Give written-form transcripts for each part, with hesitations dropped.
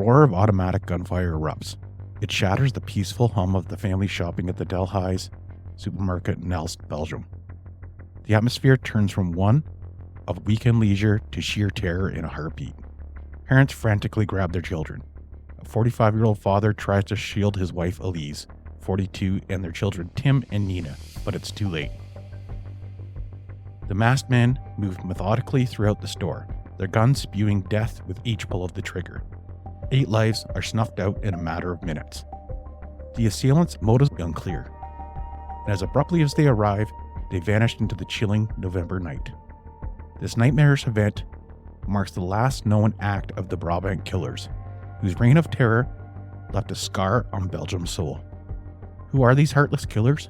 roar of automatic gunfire erupts. It shatters the peaceful hum of the family shopping at the Delhaize supermarket in Elst, Belgium. The atmosphere turns from one of weekend leisure to sheer terror in a heartbeat. Parents frantically grab their children. A 45-year-old father tries to shield his wife Elise, 42, and their children Tim and Nina, but it's too late. The masked men move methodically throughout the store, their guns spewing death with each pull of the trigger. 8 lives are snuffed out in a matter of minutes. The assailants' motives are unclear, and as abruptly as they arrive, they vanish into the chilling November night. This nightmarish event marks the last known act of the Brabant Killers, whose reign of terror left a scar on Belgium's soul. Who are these heartless killers?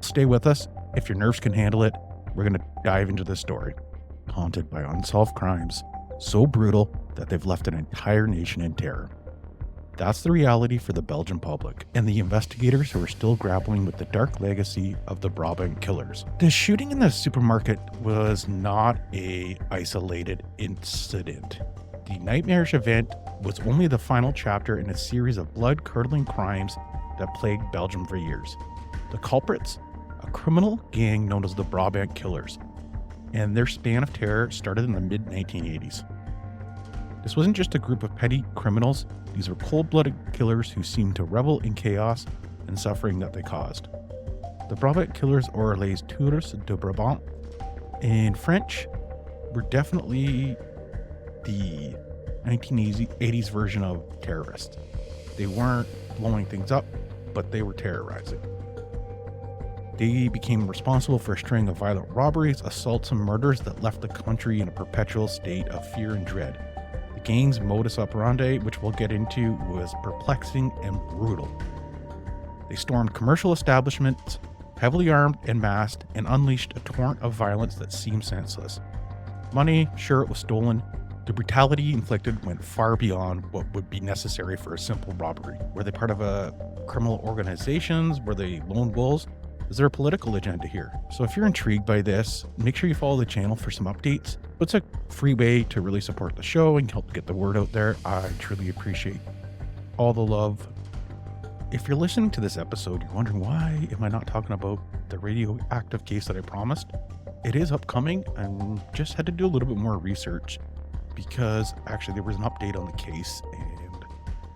Stay with us. If your nerves can handle it, we're going to dive into this story. Haunted by unsolved crimes so brutal that they've left an entire nation in terror. That's the reality for the Belgian public and the investigators who are still grappling with the dark legacy of the Brabant Killers. The shooting in the supermarket was not an isolated incident. The nightmarish event was only the final chapter in a series of blood-curdling crimes that plagued Belgium for years. The culprits? A criminal gang known as the Brabant Killers, and their span of terror started in the mid-1980s. This wasn't just a group of petty criminals, these were cold-blooded killers who seemed to revel in chaos and suffering that they caused. The Brabant Killers, or les Tueurs de Brabant in French, were definitely the 1980s version of terrorists. They weren't blowing things up, but they were terrorizing. They became responsible for a string of violent robberies, assaults, and murders that left the country in a perpetual state of fear and dread. The gang's modus operandi, which we'll get into, was perplexing and brutal. They stormed commercial establishments, heavily armed and masked, and unleashed a torrent of violence that seemed senseless. Money, sure, it was stolen. The brutality inflicted went far beyond what would be necessary for a simple robbery. Were they part of a criminal organizations? Were they lone wolves? Is there a political agenda here? So if you're intrigued by this, make sure you follow the channel for some updates. It's a free way to really support the show and help get the word out there. I truly appreciate all the love. If you're listening to this episode, you're wondering why am I not talking about the radioactive case that I promised? It is upcoming. I just had to do a little bit more research because actually there was an update on the case, and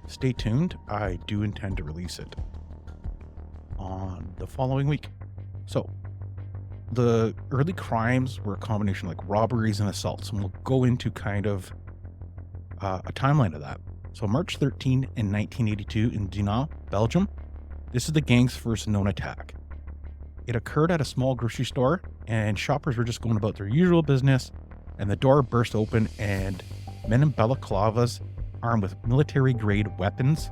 stay tuned. I do intend to release it on the following week. So the early crimes were a combination like robberies and assaults, and we'll go into kind of a timeline of that. So March 13 in 1982 in Dinant, Belgium, this is the gang's first known attack. It occurred at a small grocery store, and shoppers were just going about their usual business, and the door burst open and men in balaclavas armed with military-grade weapons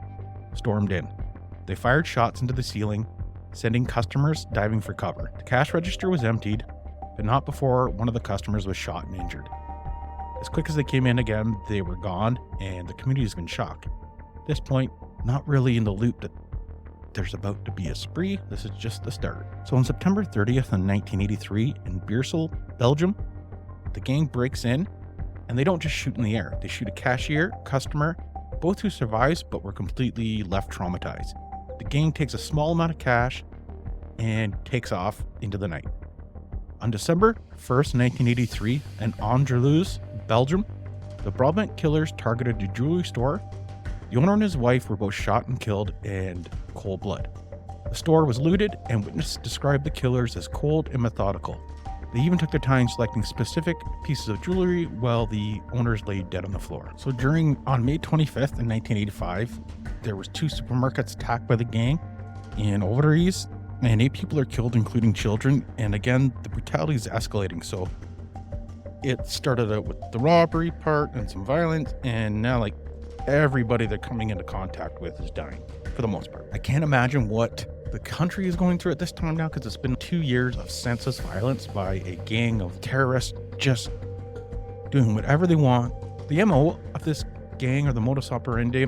stormed in. They fired shots into the ceiling, sending customers diving for cover. The cash register was emptied, but not before one of the customers was shot and injured. As quick as they came in again, they were gone, and the community is in shock. At this point, not really in the loop that there's about to be a spree. This is just the start. So on September 30th in 1983 in Beersel, Belgium, the gang breaks in, and they don't just shoot in the air. They shoot a cashier, customer, both who survives but were completely left traumatized. The gang takes a small amount of cash and takes off into the night. On December 1st, 1983, in Andeleuze, Belgium, the Brabant Killers targeted a jewelry store. The owner and his wife were both shot and killed in cold blood. The store was looted, and witnesses described the killers as cold and methodical. They even took their time selecting specific pieces of jewelry while the owners lay dead on the floor. So on May 25th in 1985, there was 2 supermarkets attacked by the gang in Delhaize, and 8 people are killed, including children. And again, the brutality is escalating. So it started out with the robbery part and some violence, and now like everybody they're coming into contact with is dying for the most part. I can't imagine what the country is going through at this time now, because it's been 2 years of senseless violence by a gang of terrorists just doing whatever they want. The MO of this gang, or the modus operandi,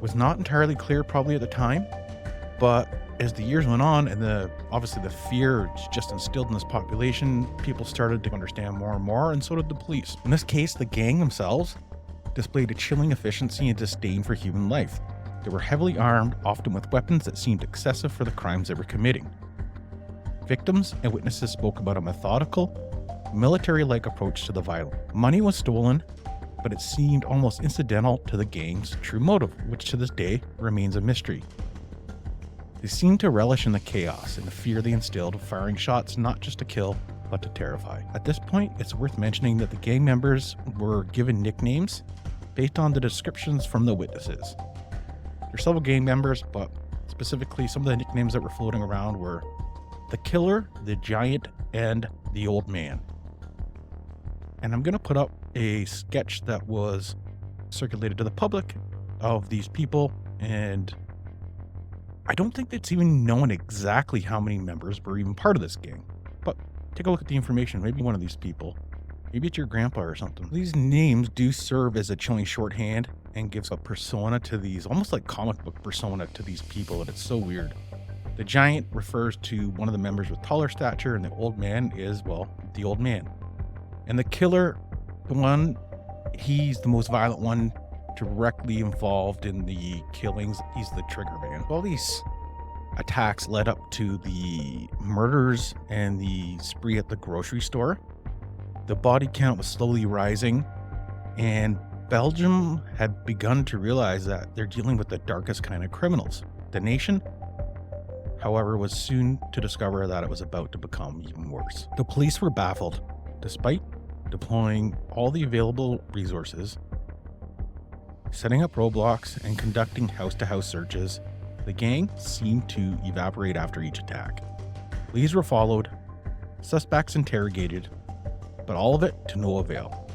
was not entirely clear probably at the time, but as the years went on and obviously the fear just instilled in this population, people started to understand more and more, and so did the police. In this case, the gang themselves displayed a chilling efficiency and disdain for human life. They were heavily armed, often with weapons that seemed excessive for the crimes they were committing. Victims and witnesses spoke about a methodical, military-like approach to the violence. Money was stolen, but it seemed almost incidental to the gang's true motive, which to this day remains a mystery. They seemed to relish in the chaos and the fear they instilled, firing shots not just to kill, but to terrify. At this point, it's worth mentioning that the gang members were given nicknames based on the descriptions from the witnesses. There are several gang members, but specifically some of the nicknames that were floating around were the Killer, the Giant, and the Old Man. And I'm going to put up a sketch that was circulated to the public of these people, and I don't think it's even known exactly how many members were even part of this gang. But take a look at the information. Maybe one of these people, maybe it's your grandpa or something. These names do serve as a chilling shorthand and gives a persona to these, almost like comic book persona to these people, and it's so weird. The Giant refers to one of the members with taller stature, and the Old Man is, well, the Old Man. And the Killer, the one, he's the most violent one, directly involved in the killings. He's the trigger man. All these attacks led up to the murders and the spree at the grocery store. The body count was slowly rising, and Belgium had begun to realize that they're dealing with the darkest kind of criminals. The nation, however, was soon to discover that it was about to become even worse. The police were baffled. Despite deploying all the available resources, setting up roadblocks, and conducting house-to-house searches, the gang seemed to evaporate after each attack. Leads were followed, suspects interrogated, but all of it to no avail.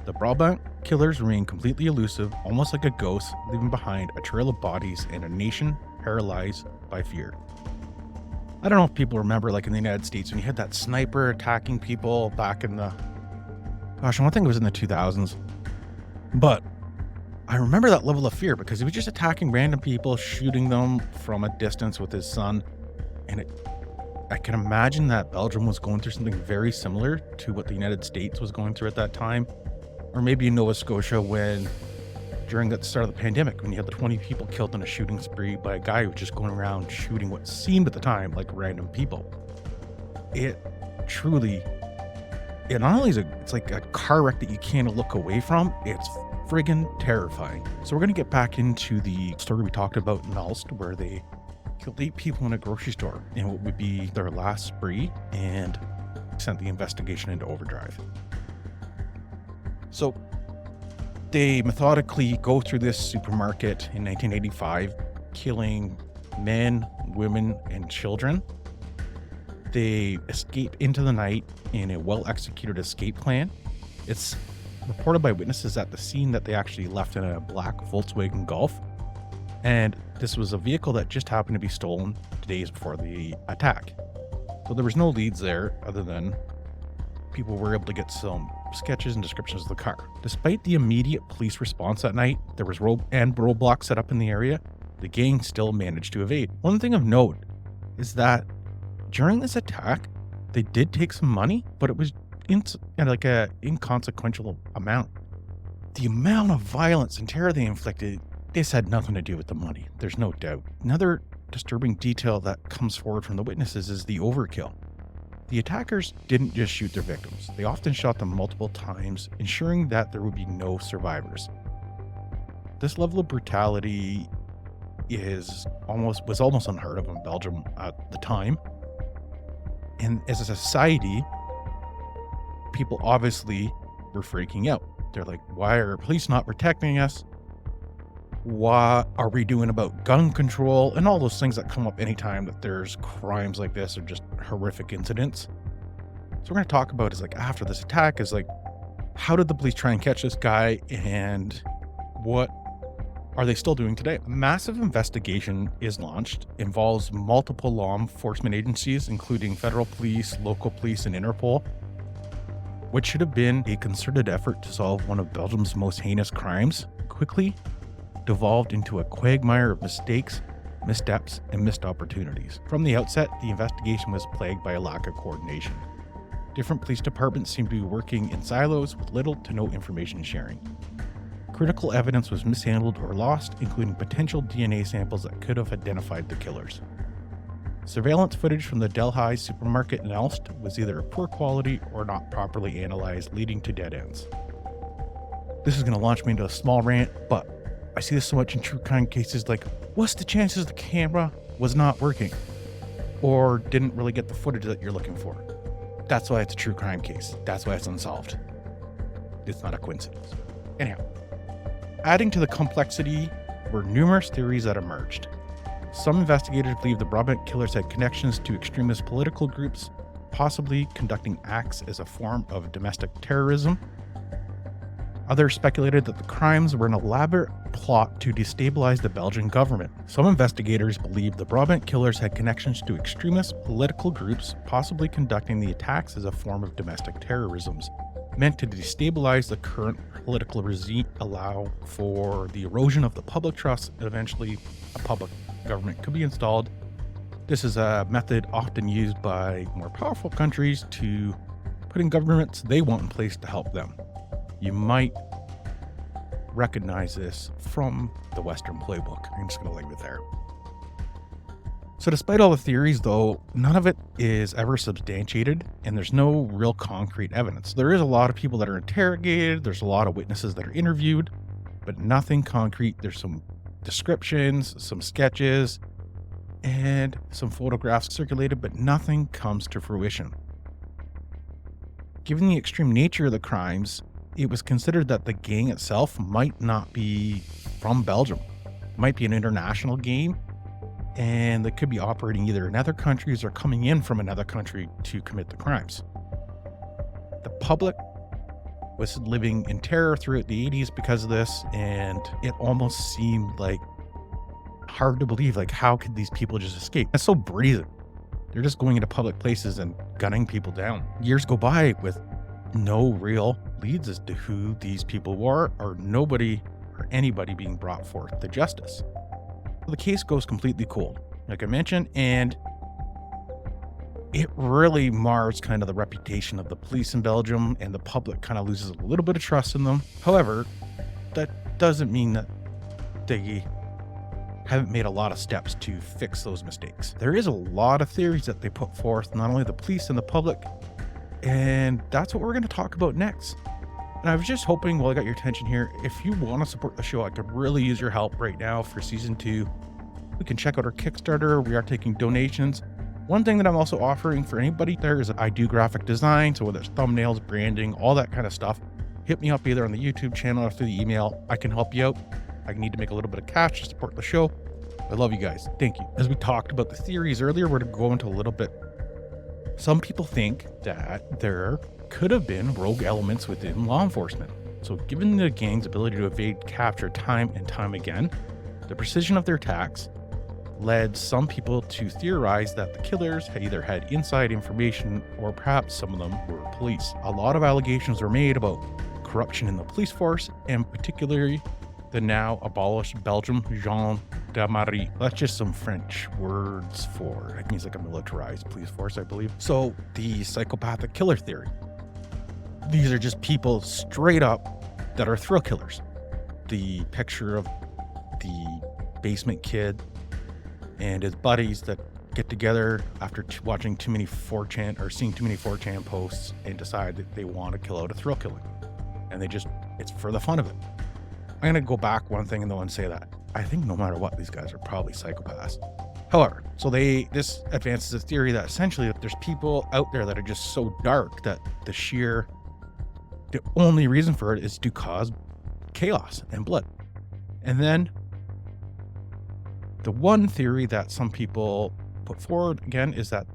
The Brabant Killers remained completely elusive, almost like a ghost, leaving behind a trail of bodies and a nation paralyzed by fear. I don't know if people remember, like in the United States, when you had that sniper attacking people back in the, I think it was in the 2000s, but I remember that level of fear because he was just attacking random people, shooting them from a distance with his son. And I can imagine that Belgium was going through something very similar to what the United States was going through at that time. Or maybe in Nova Scotia during the start of the pandemic, when you had the 20 people killed in a shooting spree by a guy who was just going around shooting what seemed at the time like random people. It truly, it not only is it's like a car wreck that you can't look away from, it's friggin' terrifying. So we're going to get back into the story we talked about in Unsolved, where they killed 8 people in a grocery store in what would be their last spree and sent the investigation into overdrive. So they methodically go through this supermarket in 1985, killing men, women, and children. They escape into the night in a well-executed escape plan. It's reported by witnesses at the scene that they actually left in a black Volkswagen Golf, and this was a vehicle that just happened to be stolen days before the attack. So there was no leads there other than people were able to get some sketches and descriptions of the car. Despite the immediate police response that night, there was roadblocks set up in the area. The gang still managed to evade. One thing of note is that during this attack, they did take some money, but it was like a inconsequential amount. The amount of violence and terror they inflicted, this had nothing to do with the money. There's no doubt. Another disturbing detail that comes forward from the witnesses is the overkill. The attackers didn't just shoot their victims. They often shot them multiple times, ensuring that there would be no survivors. This level of brutality was almost unheard of in Belgium at the time. And as a society, people obviously were freaking out. They're like, why are police not protecting us? What are we doing about gun control? And all those things that come up anytime that there's crimes like this or just horrific incidents. So we're going to talk about is like after this attack is like, how did the police try and catch this guy and what are they still doing today? A massive investigation is launched, involves multiple law enforcement agencies, including federal police, local police, and Interpol. What should have been a concerted effort to solve one of Belgium's most heinous crimes quickly devolved into a quagmire of mistakes, missteps, and missed opportunities. From the outset, the investigation was plagued by a lack of coordination. Different police departments seemed to be working in silos with little to no information sharing. Critical evidence was mishandled or lost, including potential DNA samples that could have identified the killers. Surveillance footage from the Delhaize supermarket in Elst was either of poor quality or not properly analyzed, leading to dead ends. This is going to launch me into a small rant, but I see this so much in true crime cases, like, what's the chances the camera was not working or didn't really get the footage that you're looking for? That's why it's a true crime case. That's why it's unsolved. It's not a coincidence. Anyhow, adding to the complexity were numerous theories that emerged. Some investigators believe the Brabant Killers had connections to extremist political groups, possibly conducting acts as a form of domestic terrorism. Others speculated that the crimes were an elaborate plot to destabilize the Belgian government. Some investigators believe the Brabant Killers had connections to extremist political groups, possibly conducting the attacks as a form of domestic terrorism, meant to destabilize the current political regime, allow for the erosion of the public trust, and eventually a public government could be installed. This is a method often used by more powerful countries to put in governments they want in place to help them. You might recognize this from the Western playbook. I'm just going to leave it there. So despite all the theories, though, none of it is ever substantiated, and there's no real concrete evidence. There is a lot of people that are interrogated, there's a lot of witnesses that are interviewed, but nothing concrete. There's some descriptions, some sketches, and some photographs circulated, but nothing comes to fruition. Given the extreme nature of the crimes, it was considered that the gang itself might not be from Belgium. It might be an international game, and they could be operating either in other countries or coming in from another country to commit the crimes. The public was living in terror throughout the 80s because of this, and it almost seemed like hard to believe, like, how could these people just escape? It's so brazen. They're just going into public places and gunning people down. Years go by with no real leads as to who these people were, or nobody or anybody being brought forth to justice. The case goes completely cold, like I mentioned, and it really mars kind of the reputation of the police in Belgium, and the public kind of loses a little bit of trust in them. However, that doesn't mean that they haven't made a lot of steps to fix those mistakes. There is a lot of theories that they put forth, not only the police and the public, and that's what we're going to talk about next. And I was just hoping, while I got your attention here, if you want to support the show, I could really use your help right now for season 2. We can check out our Kickstarter. We are taking donations. One thing that I'm also offering for anybody there is I do graphic design. So whether it's thumbnails, branding, all that kind of stuff, hit me up either on the YouTube channel or through the email. I can help you out. I need to make a little bit of cash to support the show. I love you guys. Thank you. As we talked about the theories earlier, we're going to go into a little bit. Some people think that there could have been rogue elements within law enforcement. So given the gang's ability to evade capture time and time again, the precision of their attacks led some people to theorize that the killers had either had inside information or perhaps some of them were police. A lot of allegations were made about corruption in the police force, and particularly the now abolished Belgium gendarmerie. That's just some French words for, it means like a militarized police force, I believe. So the psychopathic killer theory. These are just people straight up that are thrill killers. The picture of the basement kid and his buddies that get together after watching too many 4chan or seeing too many 4chan posts and decide that they want to kill out a thrill killer. And it's for the fun of it. I'm going to go back one thing though and say that I think no matter what, these guys are probably psychopaths. However, so this advances the theory that essentially that there's people out there that are just so dark that the only reason for it is to cause chaos and blood. And then the one theory that some people put forward again is that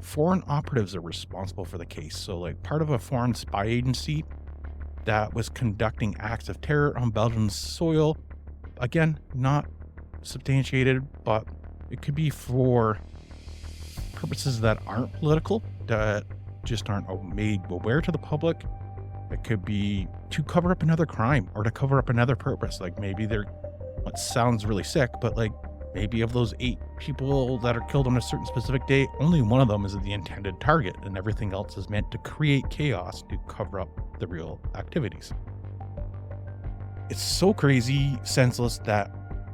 foreign operatives are responsible for the case. So like part of a foreign spy agency that was conducting acts of terror on Belgium's soil. Again, not substantiated, but it could be for purposes that aren't political, that just aren't made aware to the public. It could be to cover up another crime or to cover up another purpose. Like maybe it sounds really sick, but like maybe of those 8 people that are killed on a certain specific day, only one of them is the intended target and everything else is meant to create chaos to cover up the real activities. It's so crazy, senseless, that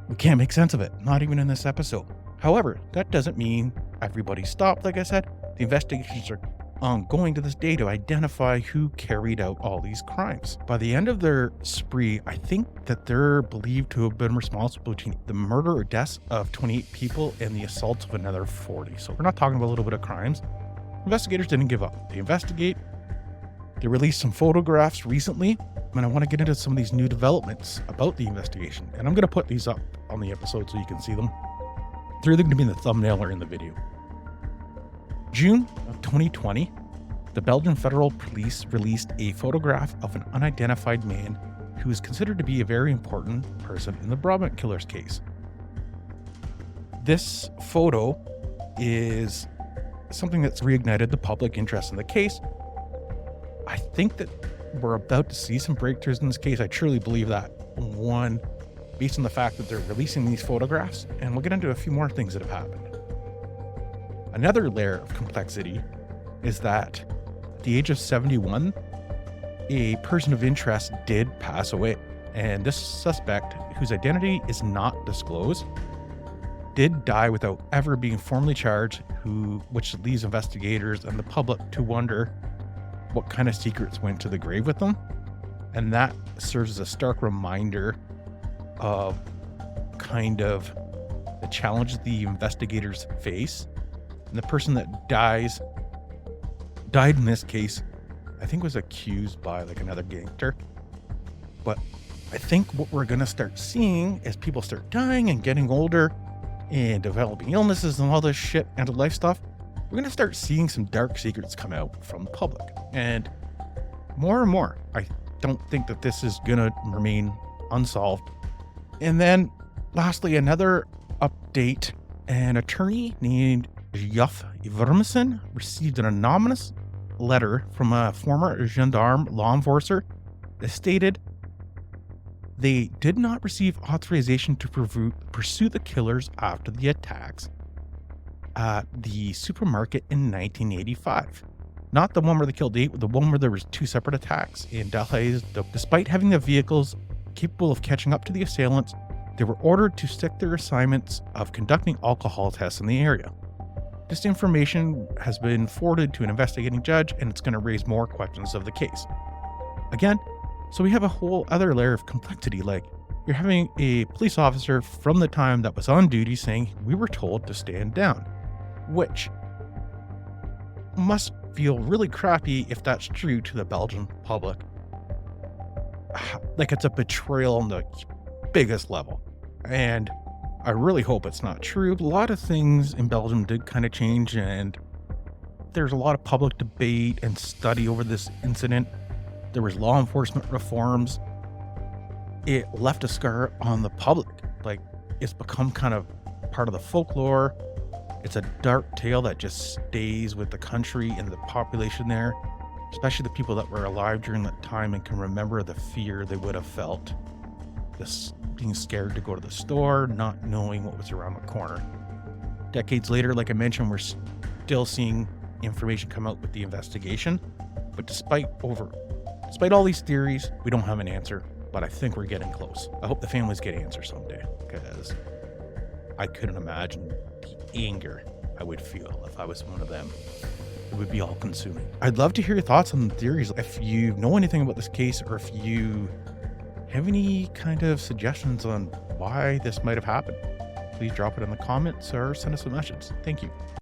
we can't make sense of it, not even in this episode. However, that doesn't mean everybody stopped. Like I said, the investigations are ongoing to this day to identify who carried out all these crimes. By the end of their spree, I think that they're believed to have been responsible between the murder or deaths of 28 people and the assaults of another 40. So we're not talking about a little bit of crimes. Investigators didn't give up. They investigate. They released some photographs recently, and I want to get into some of these new developments about the investigation. And I'm going to put these up on the episode so you can see them. They're either going to be in the thumbnail or in the video. June of 2020, the Belgian Federal Police released a photograph of an unidentified man who is considered to be a very important person in the Brabant Killers case. This photo is something that's reignited the public interest in the case. I think that we're about to see some breakthroughs in this case. I truly believe that. One, based on the fact that they're releasing these photographs, and we'll get into a few more things that have happened. Another layer of complexity is that at the age of 71, a person of interest did pass away, and this suspect, whose identity is not disclosed, did die without ever being formally charged, which leaves investigators and the public to wonder what kind of secrets went to the grave with them. And that serves as a stark reminder of kind of the challenges the investigators face. And the person that died in this case, I think was accused by like another gangster. But I think what we're going to start seeing as people start dying and getting older and developing illnesses and all this shit, end of life stuff, we're going to start seeing some dark secrets come out from the public. And more, I don't think that this is going to remain unsolved. And then lastly, another update. An attorney named Jof Vermesen received an anonymous letter from a former gendarme law enforcer that stated they did not receive authorization to pursue the killers after the attacks at the supermarket in 1985. Not the one where they killed 8, the one where there was 2 separate attacks in Delhaize. Despite having the vehicles capable of catching up to the assailants, they were ordered to stick their assignments of conducting alcohol tests in the area. This information has been forwarded to an investigating judge, and it's going to raise more questions of the case. Again, so we have a whole other layer of complexity, like you're having a police officer from the time that was on duty saying, we were told to stand down, which must feel really crappy if that's true to the Belgian public. Like it's a betrayal on the biggest level. And I really hope it's not true. A lot of things in Belgium did kind of change, and there's a lot of public debate and study over this incident. There was law enforcement reforms. It left a scar on the public. Like, it's become kind of part of the folklore. It's a dark tale that just stays with the country and the population there, especially the people that were alive during that time and can remember the fear they would have felt. This being scared to go to the store, not knowing what was around the corner. Decades later, like I mentioned, we're still seeing information come out with the investigation. But despite all these theories, we don't have an answer, but I think we're getting close. I hope the families get answers someday, because I couldn't imagine the anger I would feel if I was one of them. It would be all consuming. I'd love to hear your thoughts on the theories. If you know anything about this case, or if you have any kind of suggestions on why this might have happened, please drop it in the comments or send us a message. Thank you.